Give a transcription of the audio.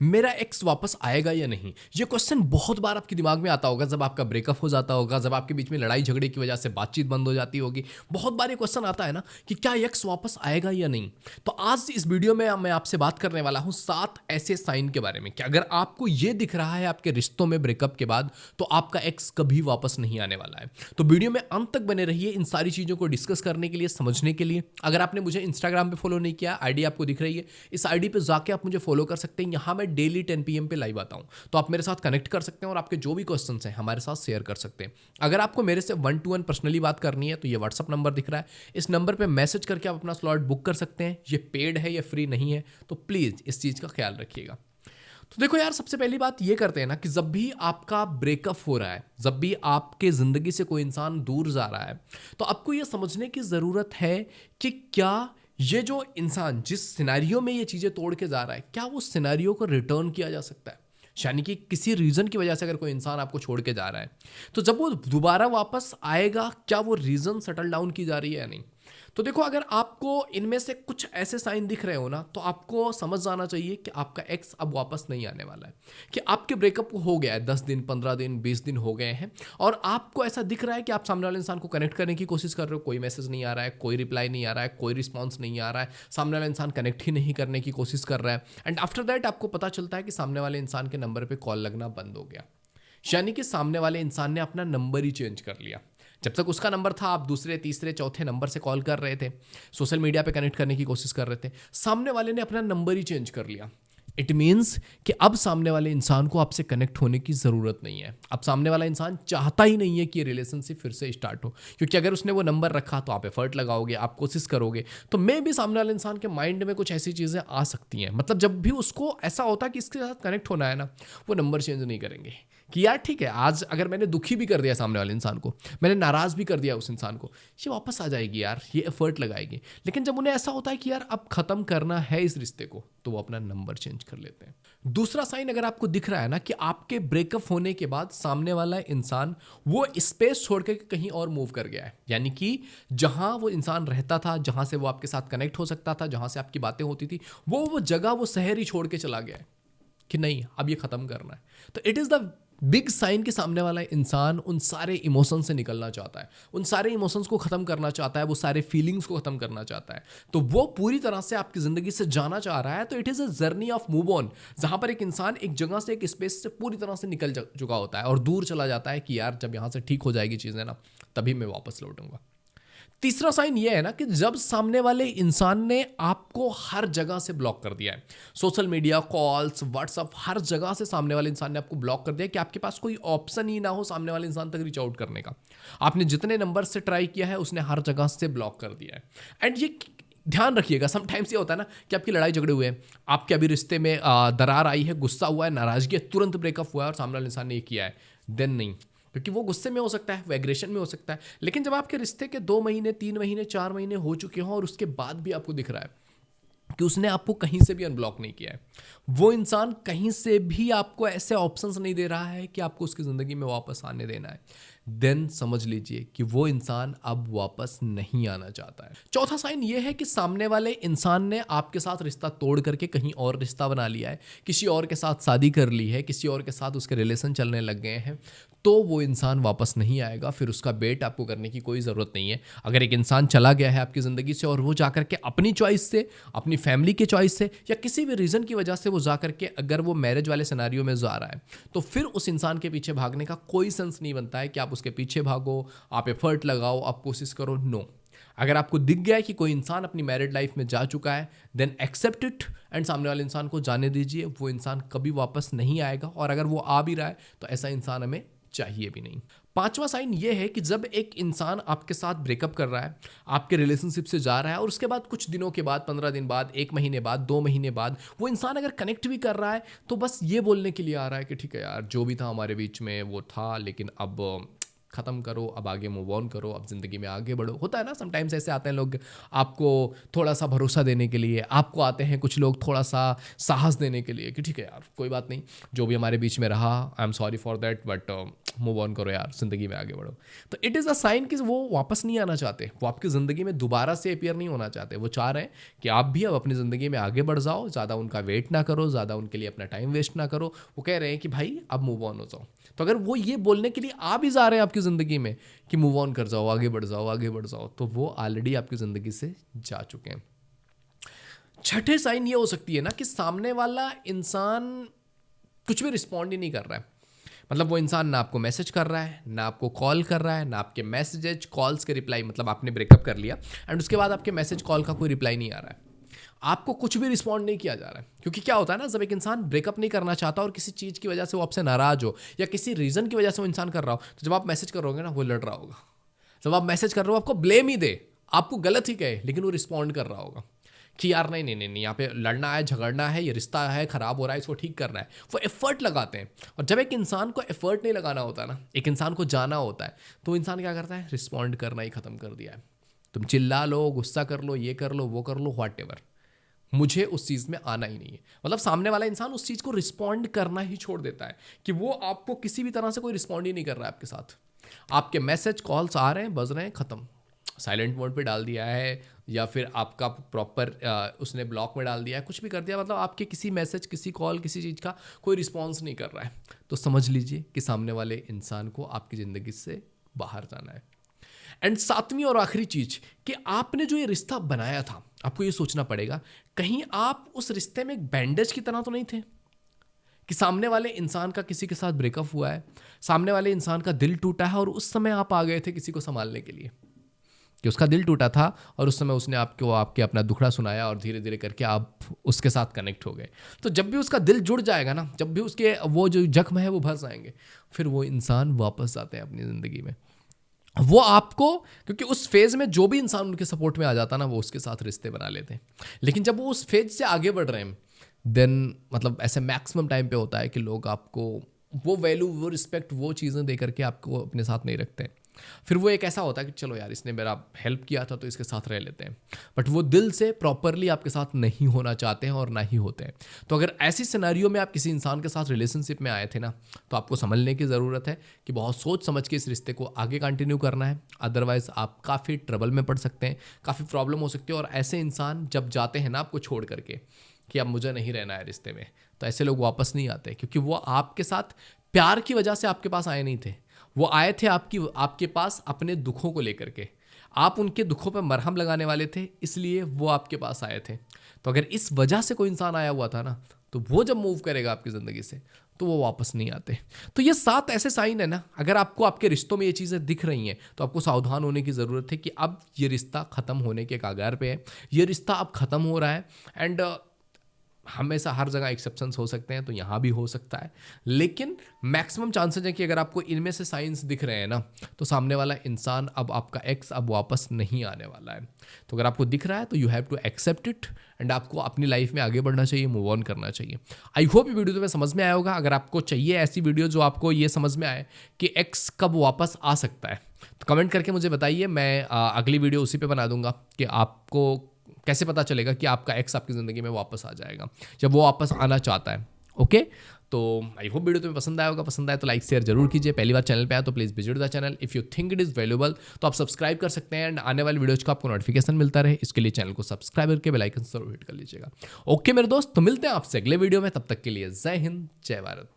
मेरा एक्स वापस आएगा या नहीं? ये क्वेश्चन बहुत बार आपके दिमाग में आता होगा जब आपका ब्रेकअप हो जाता होगा, जब आपके बीच में लड़ाई झगड़े की वजह से बातचीत बंद हो जाती होगी। बहुत बार ये क्वेश्चन आता है ना कि क्या एक्स वापस आएगा या नहीं? तो आज इस वीडियो में मैं आपसे बात करने वाला हूँ 7 ऐसे साइन के बारे में कि अगर आपको ये दिख रहा है आपके रिश्तों में ब्रेकअप के बाद, तो आपका एक्स कभी वापस नहीं आने वाला है। तो वीडियो में अंत तक बने रहिए इन सारी चीज़ों को डिस्कस करने के लिए, समझने के लिए। अगर आपने मुझे इंस्टाग्राम पे फॉलो नहीं किया, आईडी आपको दिख रही है, इस आईडी पे जाके आप मुझे फॉलो कर सकते हैं। यहाँ मैं डेली 10 PM पे लाइव आता हूँ, तो आप मेरे साथ कनेक्ट कर सकते हैं और आपके जो भी क्वेश्चन हैं हमारे साथ शेयर कर सकते हैं। अगर आपको मेरे से 1 to 1 पर्सनली बात करनी है तो ये व्हाट्सअप नंबर दिख रहा है, इस नंबर पे मैसेज करके आप अपना स्लॉट बुक कर सकते हैं। ये पेड है, ये फ्री नहीं है, तो प्लीज़ इस चीज़ का ख्याल रखिएगा। तो देखो यार, सबसे पहली बात ये करते हैं ना कि जब भी आपका ब्रेकअप हो रहा है, जब भी आपके ज़िंदगी से कोई इंसान दूर जा रहा है, तो आपको ये समझने की ज़रूरत है कि क्या ये जो इंसान जिस सिनेरियो में ये चीज़ें तोड़ के जा रहा है, क्या वो सिनेरियो को रिटर्न किया जा सकता है? यानी कि किसी रीज़न की वजह से अगर कोई इंसान आपको छोड़ के जा रहा है, तो जब वो दोबारा वापस आएगा, क्या वो रीज़न सेटल डाउन की जा रही है या नहीं? तो देखो, अगर आपको इनमें से कुछ ऐसे साइन दिख रहे हो ना, तो आपको समझ जाना चाहिए कि आपका एक्स अब वापस नहीं आने वाला है, कि आपके ब्रेकअप हो गया है, 10 दिन, 15 दिन, 20 दिन हो गए हैं, और आपको ऐसा दिख रहा है कि आप सामने वाले इंसान को कनेक्ट करने की कोशिश कर रहे हो, कोई मैसेज नहीं आ रहा है, कोई रिप्लाई नहीं आ रहा है, कोई रिस्पॉन्स नहीं आ रहा है, सामने वाला इंसान कनेक्ट ही नहीं करने की कोशिश कर रहा है, एंड आफ्टर दैट आपको पता चलता है कि सामने वाले इंसान के नंबर पर कॉल लगना बंद हो गया। यानी कि सामने वाले इंसान ने अपना नंबर ही चेंज कर लिया। जब तक उसका नंबर था, आप दूसरे, तीसरे, चौथे नंबर से कॉल कर रहे थे, सोशल मीडिया पे कनेक्ट करने की कोशिश कर रहे थे, सामने वाले ने अपना नंबर ही चेंज कर लिया। इट मीन्स कि अब सामने वाले इंसान को आपसे कनेक्ट होने की ज़रूरत नहीं है। अब सामने वाला इंसान चाहता ही नहीं है कि ये रिलेशनशिप फिर से स्टार्ट हो, क्योंकि अगर उसने वो नंबर रखा तो आप एफर्ट लगाओगे, आप कोशिश करोगे, तो मे भी सामने वाले इंसान के माइंड में कुछ ऐसी चीज़ें आ सकती हैं। मतलब जब भी उसको ऐसा होता है कि इसके साथ कनेक्ट होना है ना, वो नंबर चेंज नहीं करेंगे कि यार ठीक है, आज अगर मैंने दुखी भी कर दिया सामने वाले इंसान को, मैंने नाराज़ भी कर दिया उस इंसान को, ये वापस आ जाएगी यार, ये एफर्ट लगाएगी। लेकिन जब उन्हें ऐसा होता है कि यार अब ख़त्म करना है इस रिश्ते को, तो वो अपना नंबर चेंज कर लेते हैं। दूसरा साइन अगर आपको दिख रहा है ना कि आपके ब्रेकअप होने के बाद सामने वाला इंसान वो स्पेस छोड़ के कहीं और मूव कर गया है, यानी कि जहां वो इंसान रहता था, जहां से वो आपके साथ कनेक्ट हो सकता था, जहां से आपकी बातें होती थी, वो जगह, वो शहर ही छोड़ के चला गया है कि नहीं, अब ये खत्म करना है। तो it is the big sign कि सामने वाला इंसान उन सारे इमोशन से निकलना चाहता है, उन सारे इमोशंस को ख़त्म करना चाहता है, वो सारे फीलिंग्स को ख़त्म करना चाहता है, तो वो पूरी तरह से आपकी ज़िंदगी से जाना चाह रहा है। तो it is a journey of move on, जहाँ पर एक इंसान एक जगह से, एक स्पेस से पूरी तरह से निकल चुका होता है और दूर चला जाता है कि यार जब यहाँ से ठीक हो जाएगी चीज़ें ना, तभी मैं वापस लौटूंगा। तीसरा साइन ये है ना कि जब सामने वाले इंसान ने आपको हर जगह से ब्लॉक कर दिया है, सोशल मीडिया, कॉल्स, व्हाट्सअप, हर जगह से सामने वाले इंसान ने आपको ब्लॉक कर दिया कि आपके पास कोई ऑप्शन ही ना हो सामने वाले इंसान तक रीच आउट करने का। आपने जितने नंबर से ट्राई किया है, उसने हर जगह से ब्लॉक कर दिया है। एंड ये ध्यान रखिएगा, समटाइम्स ये होता है ना कि आपकी लड़ाई झगड़े हुए हैं, आपके अभी रिश्ते में दरार आई है, गुस्सा हुआ है, नाराजगी है, तुरंत ब्रेकअप हुआ है और सामने वाले इंसान ने ये किया है, देन नहीं, क्योंकि वो गुस्से में हो सकता है, वो एग्रेशन में हो सकता है। लेकिन जब आपके रिश्ते के 2 महीने, 3 महीने, 4 महीने हो चुके हों और उसके बाद भी आपको दिख रहा है कि उसने आपको कहीं से भी अनब्लॉक नहीं किया है, वो इंसान कहीं से भी आपको ऐसे ऑप्शंस नहीं दे रहा है कि आपको उसकी ज़िंदगी में वापस आने देना है, देन समझ लीजिए कि वो इंसान अब वापस नहीं आना चाहता है। चौथा साइन ये है कि सामने वाले इंसान ने आपके साथ रिश्ता तोड़ करके कहीं और रिश्ता बना लिया है, किसी और के साथ शादी कर ली है, किसी और के साथ उसके रिलेशन चलने लग गए हैं, तो वो इंसान वापस नहीं आएगा। फिर उसका वेट आपको करने की कोई ज़रूरत नहीं है। अगर एक इंसान चला गया है आपकी ज़िंदगी से और वो जाकर के अपनी चॉइस से, अपनी फैमिली के चॉइस से, या किसी भी रीज़न की वजह से वो जाकर के अगर वो मैरिज वाले सिनेरियो में जा रहा है, तो फिर उस इंसान के पीछे भागने का कोई सेंस नहीं बनता है कि आप उसके पीछे भागो, आप एफर्ट लगाओ, आप कोशिश करो। नो, अगर आपको दिख गया है कि कोई इंसान अपनी मैरिड लाइफ में जा चुका है, देन एक्सेप्ट इट एंड सामने वाले इंसान को जाने दीजिए। वो इंसान कभी वापस नहीं आएगा, और अगर वो आ भी रहा है तो ऐसा इंसान हमें चाहिए भी नहीं। पांचवा साइन ये है कि जब एक इंसान आपके साथ ब्रेकअप कर रहा है, आपके रिलेशनशिप से जा रहा है, और उसके बाद कुछ दिनों के बाद, 15 दिन बाद, 1 महीने बाद, 2 महीने बाद, वो इंसान अगर कनेक्ट भी कर रहा है, तो बस ये बोलने के लिए आ रहा है कि ठीक है यार, जो भी था हमारे बीच में वो था, लेकिन अब ख़त्म करो, अब आगे मूव ऑन करो, अब ज़िंदगी में आगे बढ़ो। होता है ना, समटाइम्स ऐसे आते हैं लोग आपको थोड़ा सा भरोसा देने के लिए, आपको आते हैं कुछ लोग थोड़ा सा साहस देने के लिए कि ठीक है यार, कोई बात नहीं, जो भी हमारे बीच में रहा, I am sorry for that, but move on करो यार, ज़िंदगी में आगे बढ़ो। तो इट इज़ अ साइन कि वो वापस नहीं आना चाहते, वो आपकी ज़िंदगी में दोबारा से अपीयर नहीं होना चाहते। वो चाह रहे हैं कि आप भी अब अपनी ज़िंदगी में आगे बढ़ जाओ, ज़्यादा उनका वेट ना करो, ज़्यादा उनके लिए अपना टाइम वेस्ट ना करो। वो कह रहे हैं कि भाई अब मूव ऑन हो जाओ। तो अगर वो ये बोलने के लिए आ भी जा रहे हैं आपकी ज़िंदगी में कि मूव ऑन कर जाओ, आगे बढ़ जाओ, आगे बढ़ जाओ, तो वो ऑलरेडी आपकी ज़िंदगी से जा चुके हैं। छठे साइन ये हो सकती है ना कि सामने वाला इंसान कुछ भी रिस्पॉन्ड ही नहीं कर रहा है। मतलब वो इंसान ना आपको मैसेज कर रहा है, ना आपको कॉल कर रहा है, ना आपके मैसेजेज कॉल्स के रिप्लाई, मतलब आपने ब्रेकअप कर लिया एंड उसके बाद आपके मैसेज कॉल का कोई रिप्लाई नहीं आ रहा है, आपको कुछ भी रिस्पॉन्ड नहीं किया जा रहा है। क्योंकि क्या होता है ना, जब एक इंसान ब्रेकअप नहीं करना चाहता और किसी चीज़ की वजह से वो आपसे नाराज हो या किसी रीज़न की वजह से वो इंसान कर रहा हो, तो जब आप मैसेज करोगे ना, वो लड़ रहा होगा। जब आप मैसेज कर रहे हो, आपको ब्लेम ही दे, आपको गलत ही कहे, लेकिन वो रिस्पॉन्ड कर रहा होगा कि यार नहीं नहीं नहीं नहीं, यहाँ पे लड़ना है, झगड़ना है, ये रिश्ता है, खराब हो रहा है, इसको ठीक करना है। वो एफर्ट लगाते हैं। और जब एक इंसान को एफर्ट नहीं लगाना होता ना, एक इंसान को जाना होता है, तो इंसान क्या करता है, रिस्पॉन्ड करना ही खत्म कर दिया है। तुम चिल्ला लो, गुस्सा कर लो, ये कर लो, वो कर लो, व्हाटएवर, मुझे उस चीज़ में आना ही नहीं है। मतलब सामने वाला इंसान उस चीज़ को रिस्पॉन्ड करना ही छोड़ देता है कि वो आपको किसी भी तरह से कोई रिस्पॉन्ड ही नहीं कर रहा है आपके साथ। आपके मैसेज कॉल्स आ रहे हैं, बज रहे हैं, ख़त्म, साइलेंट मोड पे डाल दिया है, या फिर आपका प्रॉपर उसने ब्लॉक में डाल दिया है, कुछ भी कर दिया, मतलब आपके किसी मैसेज, किसी कॉल, किसी चीज़ का कोई रिस्पॉन्स नहीं कर रहा है। तो समझ लीजिए कि सामने वाले इंसान को आपकी ज़िंदगी से बाहर जाना है। एंड सातवीं और आखिरी चीज कि आपने जो ये रिश्ता बनाया था, आपको ये सोचना पड़ेगा कहीं आप उस रिश्ते में एक बैंडेज की तरह तो नहीं थे कि सामने वाले इंसान का किसी के साथ ब्रेकअप हुआ है, सामने वाले इंसान का दिल टूटा है और उस समय आप आ गए थे किसी को संभालने के लिए, कि उसका दिल टूटा था और उस समय उसने आपको आपके अपना दुखड़ा सुनाया और धीरे धीरे करके आप उसके साथ कनेक्ट हो गए। तो जब भी उसका दिल जुड़ जाएगा ना, जब भी उसके वो जो जख्म है वो भर जाएंगे, फिर वो इंसान वापस आते हैं अपनी ज़िंदगी में। वो आपको, क्योंकि उस फेज़ में जो भी इंसान उनके सपोर्ट में आ जाता ना, वो उसके साथ रिश्ते बना लेते हैं। लेकिन जब वो उस फेज से आगे बढ़ रहे हैं, देन मतलब ऐसे मैक्सिमम टाइम पे होता है कि लोग आपको वो वैल्यू, वो रिस्पेक्ट, वो चीज़ें दे करके आपको अपने साथ नहीं रखते हैं। फिर वो एक ऐसा होता है कि चलो यार, इसने मेरा हेल्प किया था तो इसके साथ रह लेते हैं, बट वो दिल से प्रॉपरली आपके साथ नहीं होना चाहते हैं और ना ही होते हैं। तो अगर ऐसी सिनेरियो में आप किसी इंसान के साथ रिलेशनशिप में आए थे ना, तो आपको समझने की ज़रूरत है कि बहुत सोच समझ के इस रिश्ते को आगे कंटिन्यू करना है, अदरवाइज़ आप काफ़ी ट्रबल में पड़ सकते हैं, काफ़ी प्रॉब्लम हो सकती है। और ऐसे इंसान जब जाते हैं ना आपको छोड़ करके कि अब मुझे नहीं रहना है रिश्ते में, तो ऐसे लोग वापस नहीं आते, क्योंकि वो आपके साथ प्यार की वजह से आपके पास आए नहीं थे। वो आए थे आपके पास अपने दुखों को लेकर के, आप उनके दुखों पर मरहम लगाने वाले थे, इसलिए वो आपके पास आए थे। तो अगर इस वजह से कोई इंसान आया हुआ था ना, तो वो जब मूव करेगा आपकी ज़िंदगी से, तो वो वापस नहीं आते। तो ये 7 ऐसे साइन है ना, अगर आपको आपके रिश्तों में ये चीज़ें दिख रही हैं, तो आपको सावधान होने की ज़रूरत है कि अब ये रिश्ता ख़त्म होने के कागार पे है, ये रिश्ता अब ख़त्म हो रहा है। एंड हमेशा हर जगह एक्सेप्शंस हो सकते हैं, तो यहाँ भी हो सकता है, लेकिन मैक्सिमम चांसेस है कि अगर आपको इनमें से साइंस दिख रहे हैं ना, तो सामने वाला इंसान, अब आपका एक्स अब वापस नहीं आने वाला है। तो अगर आपको दिख रहा है तो you have to accept it and आपको अपनी लाइफ में आगे बढ़ना चाहिए, मूव ऑन करना चाहिए। आई होप ये वीडियो तुम्हें समझ में आया होगा। अगर आपको चाहिए ऐसी वीडियो जो आपको ये समझ में आए कि एक्स कब वापस आ सकता है, तो कमेंट करके मुझे बताइए, मैं अगली वीडियो उसी पे बना दूंगा कि आपको कैसे पता चलेगा कि आपका एक्स आपकी ज़िंदगी में वापस आ जाएगा जब वो वापस आना चाहता है। ओके, तो आई होप वीडियो तुम्हें पसंद आया होगा। पसंद आए तो लाइक शेयर जरूर कीजिए। पहली बार चैनल पे आया तो please visit the channel. If you think it is valuable तो आप सब्सक्राइब कर सकते हैं एंड आने वाली वीडियोज़ का आपको नोटिफिकेशन मिलता रहे, इसके लिए चैनल को सब्सक्राइब करके बेल आइकन जरूर हिट कर लीजिएगा। ओके मेरे दोस्त, तो मिलते हैं आपसे अगले वीडियो में, तब तक के लिए जय हिंद, जय भारत।